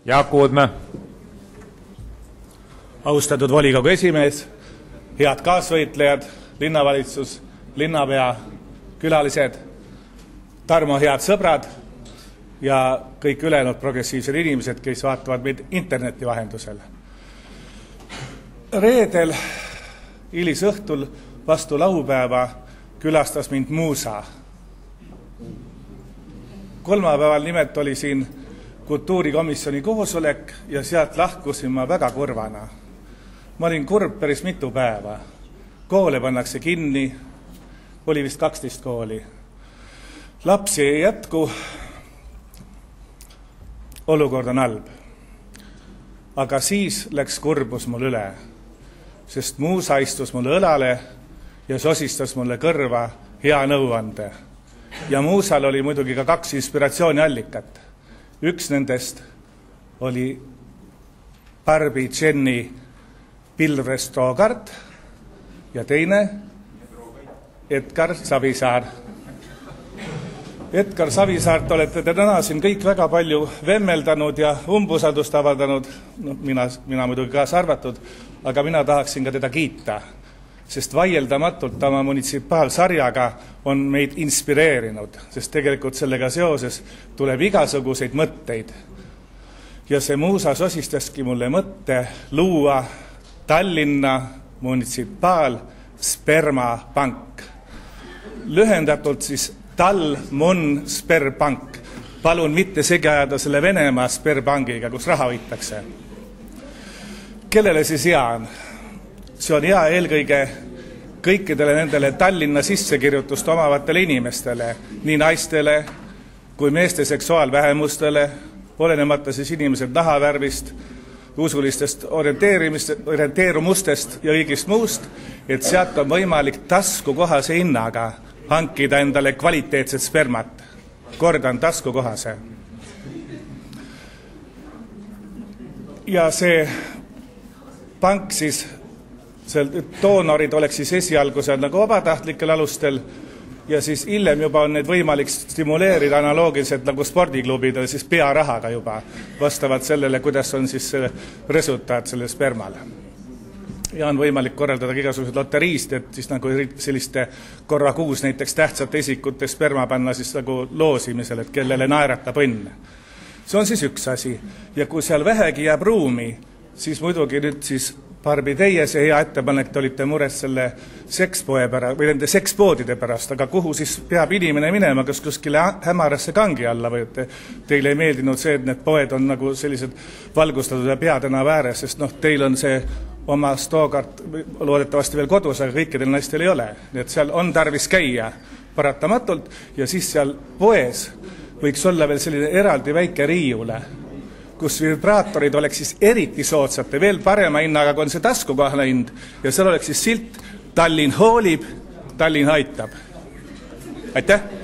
Jaak Uudmäe. Austatud volikogu esimees, head kaasvõitlejad, linnavalitsus, linnapea, külalised, Tarmo head sõbrad ja kõik ülejäänud progressiivsed inimesed, kes vaatavad meid interneti vahendusel. Reedel hilisõhtul vastu laupäeva külastas mind Muusa. Kolmapäeval nimelt oli siin kultuurikomisjoni koosolek ja sealt lahkusin ma väga kurvana. Ma olin kurb päris mitu päeva. Koole pannakse kinni, oli vist 12 kooli. Lapsi ei jätku, olukord on halb. Aga siis läks kurbus mul üle, sest Muusa istus mulle õlale ja sosistas mulle kõrva hea nõuande. Ja Muusal oli muidugi ka 2 inspiratsiooniallikat. Üks nendest oli Barbi Jenny Pilvres Tookart ja teine Edgar Savisaar. Edgar Savisaart olete te täna siin kõik väga palju vemmeldanud ja umbusaldust avaldanud, mina muidugi kaasa arvatud, aga mina tahaksin ka teda kiita, sest vaieldamatult oma munitsipaalsarjaga on meid inspireerinud, sest tegelikult sellega seoses tuleb igasuguseid mõtteid. Ja see Muusa sosistaski mulle mõtte luua Tallinna munitsipaal spermapank. Lühendatult siis Talmon Sperbank. Palun mitte segi ajada selle Venemaa Sperbankiga, kus raha hoitakse. Kellele siis hea on? See on hea eelkõige kõikidele nendele Tallinna sissekirjutust omavatele inimestele, nii naistele kui meeste seksuaalvähemustele, olenemata siis inimesed nahavärvist, usulistest orienteerumustest ja kõigist muust, et sealt on võimalik taskukohase hinnaga hankida endale kvaliteetset spermat. Kordan, taskukohase. Ja see pank siis, doonorid oleks siis esialgu seal nagu vabatahtlikel alustel ja siis hiljem juba on need võimalik stimuleerida analoogiliselt nagu spordiklubidel siis pearahaga juba, vastavalt sellele, kuidas on siis resultaat selle spermal. Ja on võimalik korraldada igasugused loteriist, et siis nagu selliste korra kuus näiteks tähtsate isikute sperma panna siis nagu loosimisel, et kellele naeratab õnn. See on siis üks asi. Ja kui seal vähegi jääb ruumi, siis muidugi nüüd siis Barbi, teie see hea ettepanek, te olite mures selle sekspoe pärast või nende sekspoodide pärast, aga kuhu siis peab inimene minema, kas kuskile hämarasse kangi alla või teile ei meeldinud see, et need poed on nagu sellised valgustatud ja peatena ääres, sest teil on see oma Stookart loodetavasti veel kodus, aga kõikidel naistel ei ole. Nii et seal on tarvis käia paratamatult ja siis seal poes võiks olla veel selline eraldi väike riiule, kus vibraatorid oleks siis eriti soodsate, veel parema hinnaga, kui on see taskukohane hind ja seal oleks siis silt Tallinn hoolib, Tallinn aitab. Aitäh!